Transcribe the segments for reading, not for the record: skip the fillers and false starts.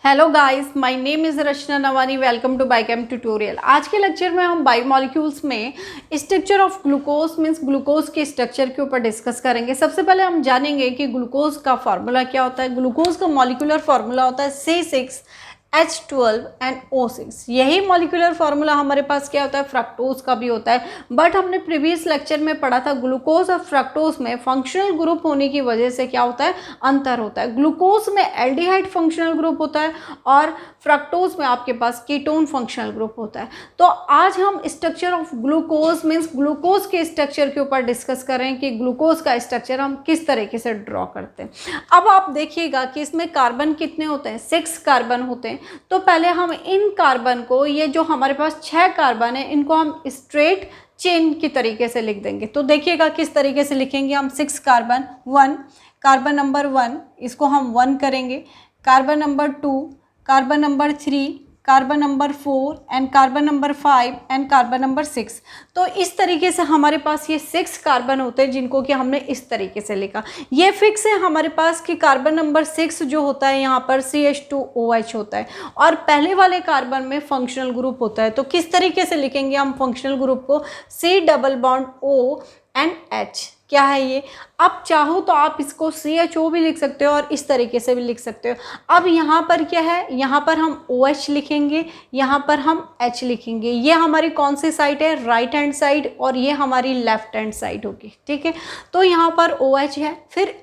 Hello guys, my name is Rachna Nawani. Welcome to biochem tutorial. आज के lecture में हम बायोमॉलिक्यूल्स में structure of glucose means glucose के स्ट्रक्चर के ऊपर डिस्कस करेंगे। सबसे पहले हम जानेंगे कि ग्लूकोज का फार्मूला क्या होता है। ग्लूकोज का मॉलिक्यूलर फार्मूला होता है C6H12NO6। यही मॉलिक्यूलर फार्मूला हमारे पास क्या होता है, फ्रक्टोज का भी होता है। बट हमने प्रीवियस लेक्चर में पढ़ा था ग्लूकोज और फ्रक्टोज में फंक्शनल ग्रुप होने की वजह से क्या होता है, अंतर होता है। ग्लूकोज में एल्डिहाइड फंक्शनल ग्रुप होता है और फ्रक्टोज में आपके पास कीटोन फंक्शनल ग्रुप होता है। तो आज हम structure of glucose means glucose के स्ट्रक्चर के ऊपर डिस्कस करें कि ग्लूकोज का स्ट्रक्चर हम किस तरीके से ड्रॉ करते हैं। अब आप देखिएगा कि इसमें कार्बन कितने होते हैं, 6 कार्बन होते हैं। तो पहले हम इन कार्बन को, ये जो हमारे पास 6 कार्बन है, इनको हम स्ट्रेट चेन की तरीके से लिख देंगे। तो देखिएगा किस तरीके से लिखेंगे हम। 6 कार्बन 1, कार्बन नंबर 1 इसको हम 1 करेंगे, carbon number 2, carbon number 3, carbon number 4 and carbon number 5 and carbon number 6। तो इस तरीके से हमारे पास ये 6 कार्बन होते हैं जिनको कि हमने इस तरीके से लिखा। ये फिक्स है हमारे पास कि कार्बन नंबर 6 जो होता है यहाँ पर CH2OH होता है और पहले वाले कार्बन में फंक्शनल ग्रुप होता है। तो किस तरीके से लिखेंगे हम फंक्शनल ग्रुप को, C double bond O and H। क्या है ये? अब चाहो तो आप इसको CHO भी लिख सकते हो और इस तरीके से भी लिख सकते हो। अब यहाँ पर क्या है, यहाँ पर हम OH लिखेंगे, यहाँ पर हम H लिखेंगे। ये हमारी कौन सी साइड है, राइट हैंड साइड, और ये हमारी लेफ्ट हैंड साइड होगी। ठीक है, तो यहाँ पर OH है, फिर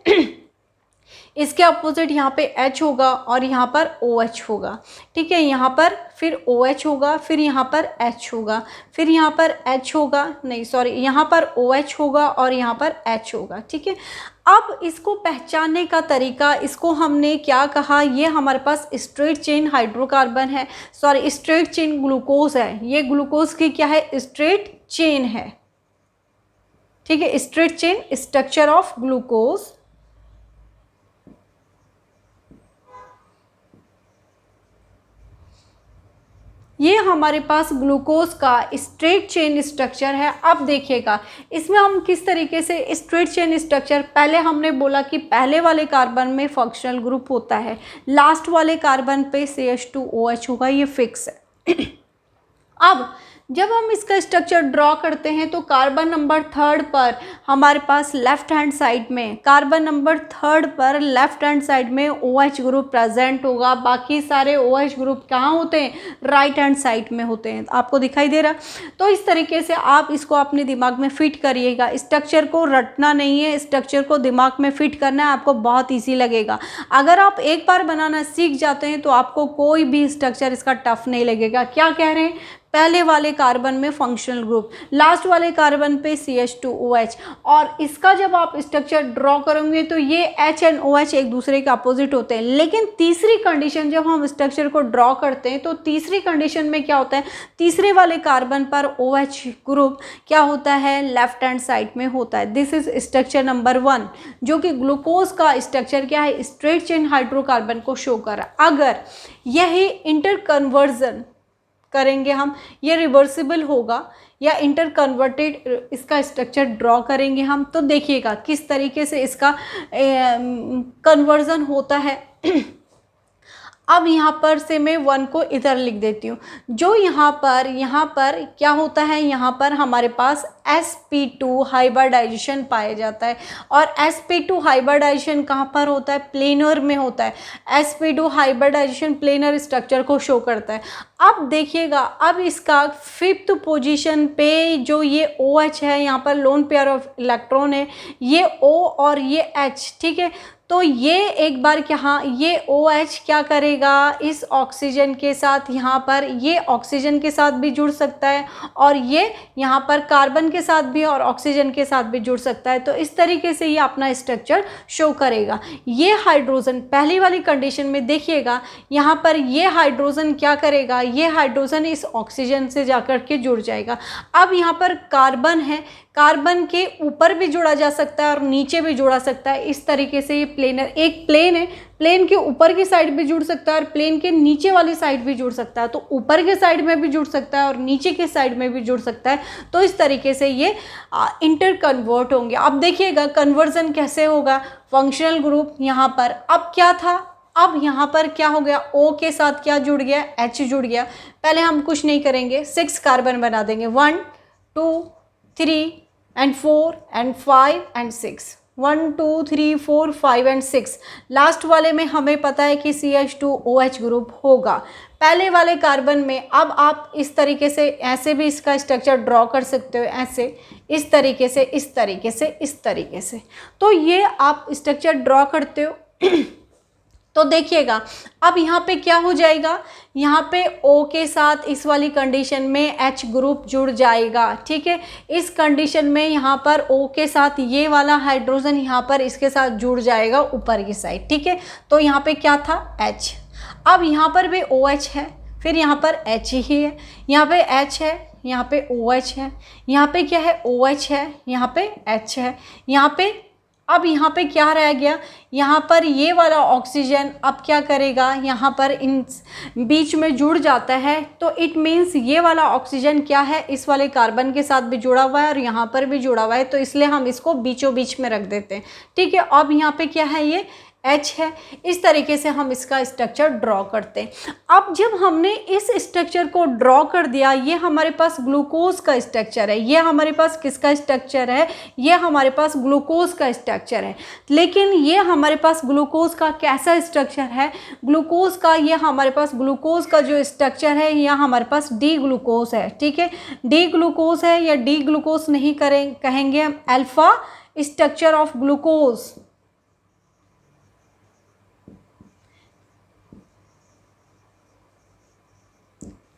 इसके अपोजिट यहाँ पे H होगा और यहाँ पर OH होगा। ठीक है, यहाँ पर फिर OH होगा, फिर यहाँ पर H होगा, फिर यहाँ पर H होगा, नहीं सॉरी, यहाँ पर OH होगा और यहाँ पर H होगा। ठीक है, अब इसको पहचानने का तरीका, इसको हमने क्या कहा, ये हमारे पास स्ट्रेट चेन हाइड्रोकार्बन है, सॉरी स्ट्रेट चेन ग्लूकोज है। ये ग्लूकोज की क्या है, स्ट्रेट चेन है। ठीक है, straight chain structure of glucose. ये हमारे पास ग्लूकोज का स्ट्रेट चेन स्ट्रक्चर है। अब देखिएगा इसमें हम किस तरीके से स्ट्रेट चेन स्ट्रक्चर, पहले हमने बोला कि पहले वाले कार्बन में फंक्शनल ग्रुप होता है, लास्ट वाले कार्बन पे CH2OH होगा, ये फिक्स है। अब जब हम इसका स्ट्रक्चर ड्रॉ करते हैं तो कार्बन नंबर 3 पर हमारे पास लेफ्ट हैंड साइड में, कार्बन नंबर 3 पर लेफ्ट हैंड साइड में OH ग्रुप प्रेजेंट होगा। बाकी सारे OH ग्रुप कहाँ होते हैं, राइट हैंड साइड में होते हैं। आपको दिखाई दे रहा? तो इस तरीके से आप इसको अपने दिमाग में फिट करिएगा। स्ट्रक्चर को रटना नहीं है, स्ट्रक्चर को दिमाग में फिट करना है, आपको बहुत ईजी लगेगा। अगर आप एक बार बनाना सीख जाते हैं तो आपको कोई भी स्ट्रक्चर इसका टफ नहीं लगेगा। क्या कह रहे हैं, पहले वाले कार्बन में फंक्शनल ग्रुप, लास्ट वाले कार्बन पे CH2OH, और इसका जब आप स्ट्रक्चर ड्रॉ करेंगे तो ये H एंड OH एक दूसरे के अपोजिट होते हैं। लेकिन तीसरी कंडीशन, जब हम स्ट्रक्चर को ड्रॉ करते हैं तो तीसरी कंडीशन में क्या होता है, तीसरे वाले कार्बन पर OH ग्रुप क्या होता है, लेफ्ट हैंड साइड में होता है। दिस इज स्ट्रक्चर नंबर 1, जो कि ग्लूकोज का स्ट्रक्चर क्या है, स्ट्रेट चेन हाइड्रोकार्बन को शो कर रहा है। अगर यही इंटर कन्वर्जन करेंगे हम, ये रिवर्सिबल होगा या इंटर कन्वर्टेड इसका स्ट्रक्चर ड्रॉ करेंगे हम, तो देखिएगा किस तरीके से इसका कन्वर्जन होता है। अब यहाँ पर से मैं 1 को इधर लिख देती हूँ। जो यहाँ पर क्या होता है, यहाँ पर हमारे पास sp2 हाइब्रिडाइजेशन पाया जाता है। और sp2 हाइब्रिडाइजेशन कहाँ पर होता है, प्लेनर में होता है। sp2 हाइब्रिडाइजेशन प्लेनर स्ट्रक्चर को शो करता है। अब देखिएगा, अब इसका 5th पोजीशन पे जो ये OH है, यहाँ पर लोन पेयर ऑफ इलेक्ट्रॉन है, ये O और ये H। ठीक है, तो ये एक बार क्या, ये OH क्या करेगा, इस ऑक्सीजन के साथ यहाँ पर, ये ऑक्सीजन के साथ भी जुड़ सकता है और ये यहाँ पर कार्बन के साथ भी और ऑक्सीजन के साथ भी जुड़ सकता है। तो इस तरीके से ये अपना स्ट्रक्चर शो करेगा। ये हाइड्रोजन पहली वाली कंडीशन में देखिएगा, यहाँ पर ये हाइड्रोजन क्या करेगा, ये हाइड्रोजन इस ऑक्सीजन से जाकर के जुड़ जाएगा। अब यहाँ पर कार्बन है, कार्बन के ऊपर भी जोड़ा जा सकता है और नीचे भी जोड़ा सकता है। इस तरीके से ये प्लेनर, एक प्लेन है, प्लेन के ऊपर की साइड भी जुड़ सकता है और प्लेन के नीचे वाली साइड भी जुड़ सकता है। तो ऊपर के साइड में भी जुड़ सकता है और नीचे के साइड में भी जुड़ सकता है। तो इस तरीके से ये इंटर कन्वर्ट होंगे। अब देखिएगा कन्वर्जन कैसे होगा, फंक्शनल ग्रुप यहाँ पर अब क्या था, अब यहाँ पर क्या हो गया, O के साथ क्या जुड़ गया, H जुड़ गया। पहले हम कुछ नहीं करेंगे, 6 कार्बन बना देंगे, 1 2 3 and 4 and 5 and 6, 1 2 3 4 5 and 6। Last वाले में हमें पता है कि CH2OH ग्रुप होगा। पहले वाले कार्बन में अब आप इस तरीके से ऐसे भी इसका स्ट्रक्चर ड्रॉ कर सकते हो, ऐसे, इस तरीके से, इस तरीके से, इस तरीके से। तो ये आप स्ट्रक्चर ड्रॉ करते हो। तो देखिएगा अब यहाँ पे क्या हो जाएगा, यहाँ पे O के साथ इस वाली कंडीशन में H ग्रुप जुड़ जाएगा, ठीक है। इस कंडीशन में यहाँ पर O के साथ ये वाला हाइड्रोजन यहाँ पर इसके साथ जुड़ जाएगा ऊपर की साइड, ठीक है। तो यहाँ पे क्या था, H। अब यहाँ पर भी OH है, फिर यहाँ पर H ही है, यहाँ पे H है, यहाँ पे OH है, यहाँ पे क्या है, OH है, यहाँ पे H है, यहाँ पे अब यहाँ पे क्या रह गया, यहाँ पर ये वाला ऑक्सीजन अब क्या करेगा, यहाँ पर इन बीच में जुड़ जाता है। तो इट मीन्स ये वाला ऑक्सीजन क्या है, इस वाले कार्बन के साथ भी जुड़ा हुआ है और यहाँ पर भी जुड़ा हुआ है, तो इसलिए हम इसको बीचों बीच में रख देते हैं, ठीक है। अब यहाँ पे क्या है, ये H है। इस तरीके से हम इसका स्ट्रक्चर ड्रॉ करते हैं। अब जब हमने इस स्ट्रक्चर को ड्रॉ कर दिया, ये हमारे पास ग्लूकोज का स्ट्रक्चर है, ये हमारे पास किसका स्ट्रक्चर है, ये हमारे पास ग्लूकोज का स्ट्रक्चर है। लेकिन ये हमारे पास ग्लूकोज का कैसा स्ट्रक्चर है, ग्लूकोज का, ये हमारे पास ग्लूकोज का जो स्ट्रक्चर है, यह हमारे पास डी ग्लूकोज है, ठीक है। डी ग्लूकोज है, या डी ग्लूकोज नहीं कहेंगे हम, अल्फा स्ट्रक्चर ऑफ ग्लूकोज।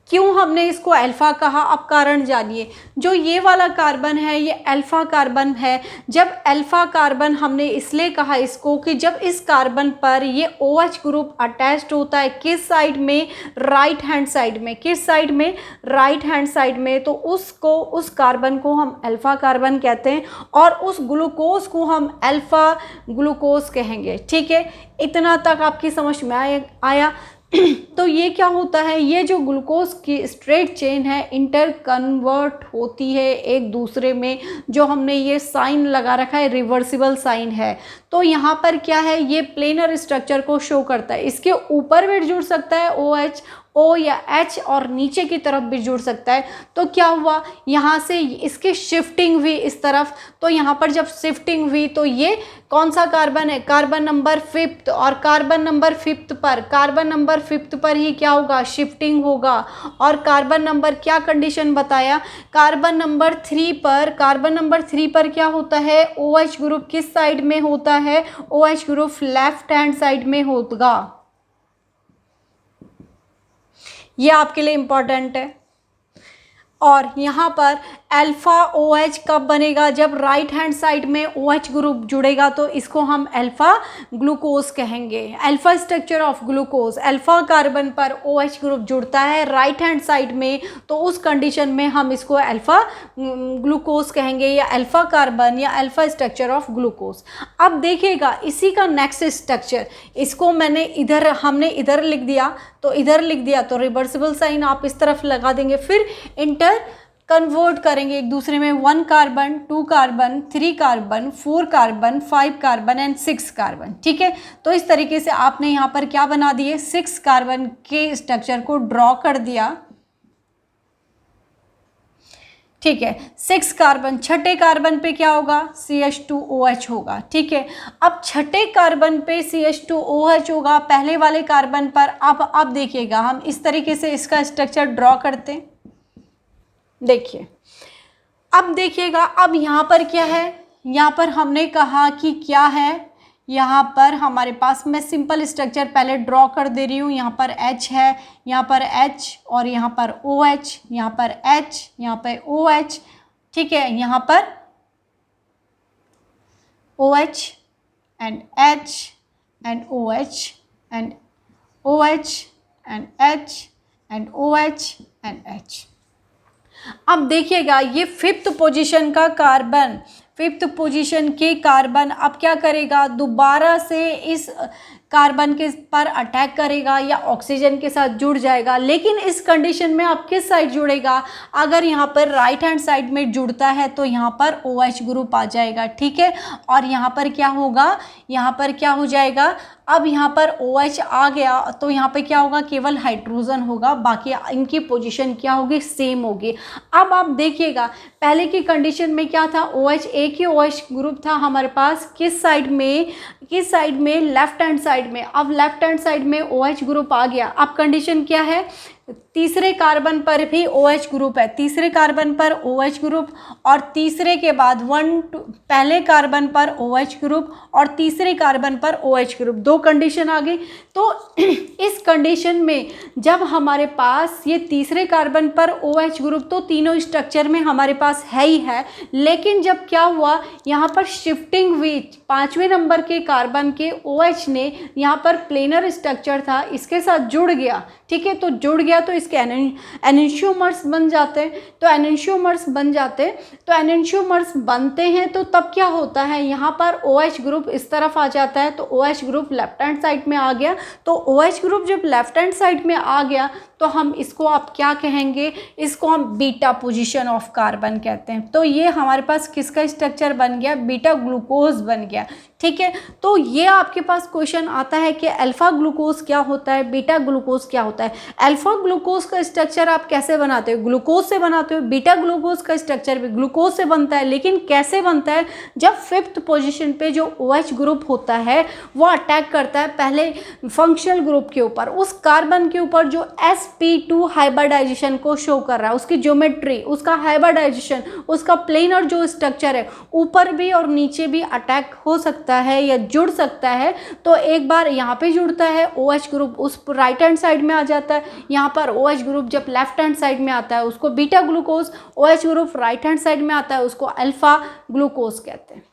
क्यों हमने इसको अल्फ़ा कहा, अब कारण जानिए। जो ये वाला कार्बन है, ये अल्फ़ा कार्बन है। जब अल्फ़ा कार्बन हमने इसलिए कहा इसको कि जब इस कार्बन पर ये OH ग्रुप अटैच्ड होता है, किस साइड में, राइट हैंड साइड में, किस साइड में, राइट हैंड साइड में, तो उसको, उस कार्बन को हम अल्फ़ा कार्बन कहते हैं और उस ग्लूकोज को हम अल्फ़ा ग्लूकोज कहेंगे, ठीक है। इतना तक आपकी समझ में आया। तो ये क्या होता है, ये जो ग्लूकोज की स्ट्रेट चेन है इंटर कन्वर्ट होती है एक दूसरे में। जो हमने ये साइन लगा रखा है, रिवर्सिबल साइन है। तो यहाँ पर क्या है, ये प्लेनर स्ट्रक्चर को शो करता है। इसके ऊपर भी जुड़ सकता है OH, O या H, और नीचे की तरफ भी जुड़ सकता है। तो क्या हुआ, यहाँ से इसकी शिफ्टिंग हुई इस तरफ। तो यहाँ पर जब शिफ्टिंग हुई तो ये कौन सा कार्बन है, कार्बन नंबर 5, और कार्बन नंबर 5 पर ही क्या होगा, शिफ्टिंग होगा। और कार्बन नंबर क्या कंडीशन बताया, कार्बन नंबर 3 पर क्या होता है, OH ग्रुप किस साइड में होता है, OH group left hand side में होगा। ये आपके लिए इम्पॉर्टेंट है। और यहाँ पर अल्फ़ा OH कब बनेगा, जब राइट हैंड साइड में OH ग्रुप जुड़ेगा, तो इसको हम अल्फ़ा ग्लूकोज कहेंगे। Alpha structure of glucose, alpha carbon पर OH ग्रुप जुड़ता है राइट हैंड साइड में, तो उस कंडीशन में हम इसको अल्फ़ा ग्लूकोज कहेंगे, या अल्फ़ा कार्बन या अल्फ़ा स्ट्रक्चर ऑफ ग्लूकोज। अब देखिएगा इसी का नेक्स्ट स्ट्रक्चर, इसको हमने इधर लिख दिया, तो इधर लिख दिया तो रिवर्सिबल साइन आप इस तरफ लगा देंगे। फिर इंटर कन्वर्ट करेंगे एक दूसरे में, 1 carbon, 2 carbon, 3 carbon, 4 carbon, 5 carbon and 6 carbon, ठीक है। तो इस तरीके से आपने यहाँ पर क्या बना दिए, 6 कार्बन के स्ट्रक्चर को ड्रॉ कर दिया, ठीक है। 6 कार्बन, छठे कार्बन पे क्या होगा, CH2OH होगा, ठीक है। अब छठे कार्बन पे CH2OH होगा पहले वाले कार्बन पर। अब देखिएगा हम इस तरीके से इसका स्ट्रक्चर ड्रॉ करते हैं। देखिए, अब देखिएगा, अब यहाँ पर क्या है, यहाँ पर हमने कहा कि क्या है, यहाँ पर हमारे पास, मैं सिंपल स्ट्रक्चर पहले ड्रॉ कर दे रही हूँ। यहाँ पर H है, यहाँ पर H, और यहाँ पर OH, यहाँ पर H, यहाँ पर OH, ठीक है। यहाँ पर OH and H and OH and OH and H and OH and H। अब देखिएगा ये 5th पोजीशन का कार्बन, 5th पोजीशन के कार्बन अब क्या करेगा, दोबारा से इस कार्बन के पर अटैक करेगा या ऑक्सीजन के साथ जुड़ जाएगा। लेकिन इस कंडीशन में आप किस साइड जुड़ेगा, अगर यहाँ पर राइट हैंड साइड में जुड़ता है तो यहाँ पर OH ग्रुप आ जाएगा, ठीक है। और यहाँ पर क्या होगा, यहाँ पर क्या हो जाएगा, अब यहाँ पर OH आ गया तो यहाँ पे क्या होगा, केवल हाइड्रोजन होगा, बाकी इनकी पोजीशन क्या होगी, सेम होगी। अब आप देखिएगा पहले की कंडीशन में क्या था, OH एक ही OH ग्रुप था हमारे पास, किस साइड में, लेफ्ट हैंड साइड में। अब लेफ्ट हैंड साइड में OH ग्रुप आ गया। अब कंडीशन क्या है, तीसरे कार्बन पर भी OH ग्रुप है, तीसरे कार्बन पर OH ग्रुप और तीसरे के बाद पहले कार्बन पर OH ग्रुप और तीसरे कार्बन पर OH ग्रुप, दो कंडीशन आ गई। तो इस कंडीशन में जब हमारे पास ये तीसरे कार्बन पर OH ग्रुप, तो तीनों स्ट्रक्चर में हमारे पास है ही है, लेकिन जब क्या हुआ, यहाँ पर शिफ्टिंग हुई, 5वें नंबर के कार्बन के OH ने यहाँ पर प्लेनर स्ट्रक्चर था इसके साथ जुड़ गया, ठीक है। तो जुड़ गया तो इसके एनेंशियोमर्स बन जाते हैं। तो एनेंशियोमर्स बनते हैं तो तब क्या होता है, यहाँ पर OH ग्रुप इस तरफ आ जाता है, तो OH group left hand side में आ गया। तो OH ग्रुप जब लेफ्ट हैंड साइड में आ गया तो हम इसको आप क्या कहेंगे, इसको हम बीटा पोजीशन ऑफ कार्बन कहते हैं। तो ये हमारे पास किसका स्ट्रक्चर बन गया, बीटा ग्लूकोज बन गया, ठीक है। तो ये आपके पास क्वेश्चन आता है कि अल्फा ग्लूकोज क्या होता है, बीटा ग्लूकोज क्या होता है। अल्फा ग्लूकोज का स्ट्रक्चर आप कैसे बनाते हो, ग्लूकोज से बनाते हो। बीटा ग्लूकोज का स्ट्रक्चर भी ग्लूकोज से बनता है, लेकिन कैसे बनता है, जब 5th पोजीशन पे जो OH ग्रुप होता है वो अटैक करता है पहले फंक्शनल ग्रुप के ऊपर, उस कार्बन के ऊपर जो sp2 हाइब्रिडाइजेशन को शो कर रहा है, उसकी ज्योमेट्री, उसका हाइब्रिडाइजेशन, उसका प्लेनर जो स्ट्रक्चर है, ऊपर भी और नीचे भी अटैक हो सकता है या जुड़ सकता है। तो एक बार यहाँ पे जुड़ता है OH ग्रुप, उस राइट हैंड साइड में आ जाता है। यहाँ पर OH ग्रुप जब लेफ्ट हैंड साइड में आता है उसको beta glucose, OH group right hand side में आता है उसको अल्फा ग्लूकोज कहते हैं।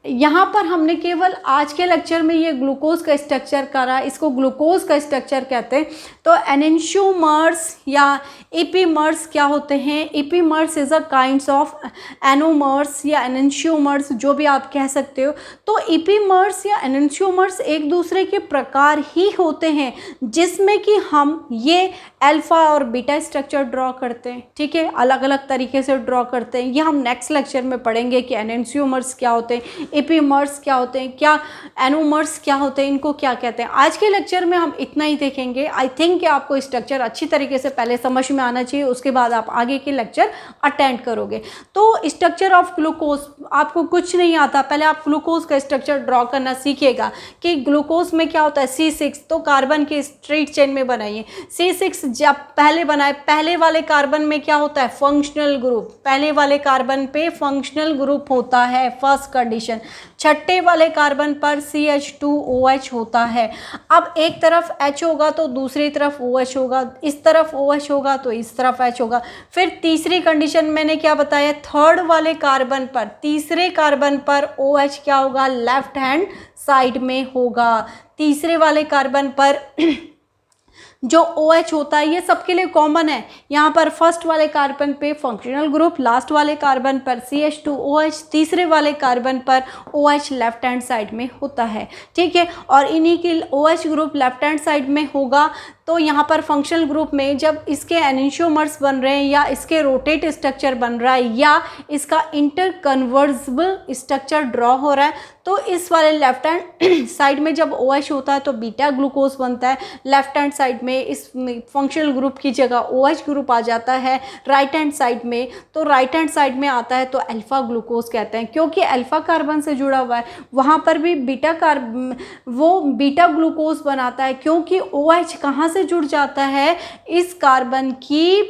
यहाँ पर हमने केवल आज के लेक्चर में ये ग्लूकोज का स्ट्रक्चर करा, इसको ग्लूकोज का स्ट्रक्चर कहते हैं। तो एनेंशियोमर्स या एपीमर्स क्या होते हैं, epimers is a kinds of anomers या एनेंशियोमर्स, जो भी आप कह सकते हो। तो एपीमर्स या एनेंशियोमर्स एक दूसरे के प्रकार ही होते हैं जिसमें कि हम ये अल्फा और बीटा स्ट्रक्चर ड्रॉ करते हैं, ठीक है, अलग अलग तरीके से ड्रॉ करते हैं। ये हम नेक्स्ट लेक्चर में पढ़ेंगे कि एनेंशियोमर्स क्या होते हैं, एपीमर्स क्या होते हैं, क्या एनोमर्स क्या होते हैं, इनको क्या कहते हैं। आज के लेक्चर में हम इतना ही देखेंगे। आई थिंक कि आपको स्ट्रक्चर अच्छी तरीके से पहले समझ में आना चाहिए, उसके बाद आप आगे के लेक्चर अटेंड करोगे। तो स्ट्रक्चर ऑफ ग्लूकोज, आपको कुछ नहीं आता, पहले आप ग्लूकोज का स्ट्रक्चर ड्रॉ करना सीखिएगा कि ग्लूकोज में क्या होता है। C6 तो कार्बन के स्ट्रेट चेन में बनाइए। C6 जब पहले बनाए, पहले वाले कार्बन में क्या होता है, फंक्शनल ग्रुप, पहले वाले कार्बन पे फंक्शनल ग्रुप होता है, फर्स्ट कंडीशन। छठे वाले कार्बन पर CH2OH होता है। अब एक तरफ H होगा तो दूसरी तरफ OH होगा, इस तरफ OH होगा तो इस तरफ H होगा। फिर तीसरी कंडीशन मैंने क्या बताया, थर्ड वाले कार्बन पर, तीसरे कार्बन पर OH क्या होगा, लेफ्ट हैंड साइड में होगा। तीसरे वाले कार्बन पर जो OH होता है ये सबके लिए कॉमन है। यहाँ पर फर्स्ट वाले कार्बन पे फंक्शनल ग्रुप, लास्ट वाले कार्बन पर CH2OH, तीसरे वाले कार्बन पर OH लेफ्ट हैंड साइड में होता है, ठीक है। और इन्हीं की OH group left hand side में होगा। तो यहाँ पर फंक्शनल ग्रुप में जब इसके एनेंशियोमर्स बन रहे हैं या इसके रोटेट स्ट्रक्चर बन रहा है या इसका इंटरकन्वर्जिबल स्ट्रक्चर ड्रॉ हो रहा है, तो इस वाले लेफ्ट हैंड साइड में जब OH होता है तो बीटा ग्लूकोज बनता है। लेफ्ट हैंड साइड में इस फंक्शनल ग्रुप की जगह OH ग्रुप आ जाता है राइट हैंड साइड में, तो राइट हैंड साइड में आता है तो अल्फा ग्लूकोज कहते हैं, क्योंकि अल्फा कार्बन से जुड़ा हुआ है। वहाँ पर भी वो बीटा ग्लूकोज बनाता है, क्योंकि OH कहाँ से जुड़ जाता है, इस कार्बन की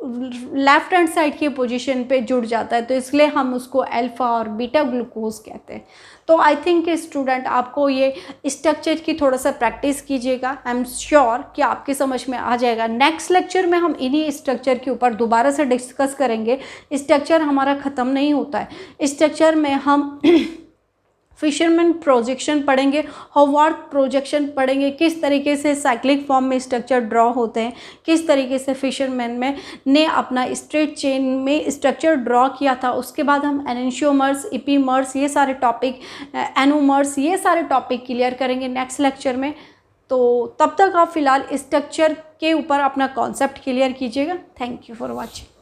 लेफ्ट हैंड साइड की पोजीशन पे जुड़ जाता है, तो इसलिए हम उसको अल्फा और बीटा ग्लूकोज कहते हैं। तो आई थिंक स्टूडेंट आपको ये स्ट्रक्चर की थोड़ा सा प्रैक्टिस कीजिएगा, आई एम श्योर कि आपकी समझ में आ जाएगा। नेक्स्ट लेक्चर में हम इन्हीं स्ट्रक्चर के ऊपर दोबारा से डिस्कस करेंगे। स्ट्रक्चर हमारा ख़त्म नहीं होता है, स्ट्रक्चर में हम फिशरमैन प्रोजेक्शन पढ़ेंगे, हॉवर्थ प्रोजेक्शन पढ़ेंगे, किस तरीके से साइक्लिक फॉर्म में स्ट्रक्चर ड्रॉ होते हैं, किस तरीके से फिशरमैन में ने अपना स्ट्रेट चेन में स्ट्रक्चर ड्रॉ किया था। उसके बाद हम एनेंशियोमर्स, इपीमर्स, ये सारे टॉपिक, एनोमर्स, ये सारे टॉपिक क्लियर करेंगे नेक्स्ट लेक्चर में। तो तब तक आप फिलहाल स्ट्रक्चर के ऊपर अपना कॉन्सेप्ट क्लियर कीजिएगा। Thank you for watching.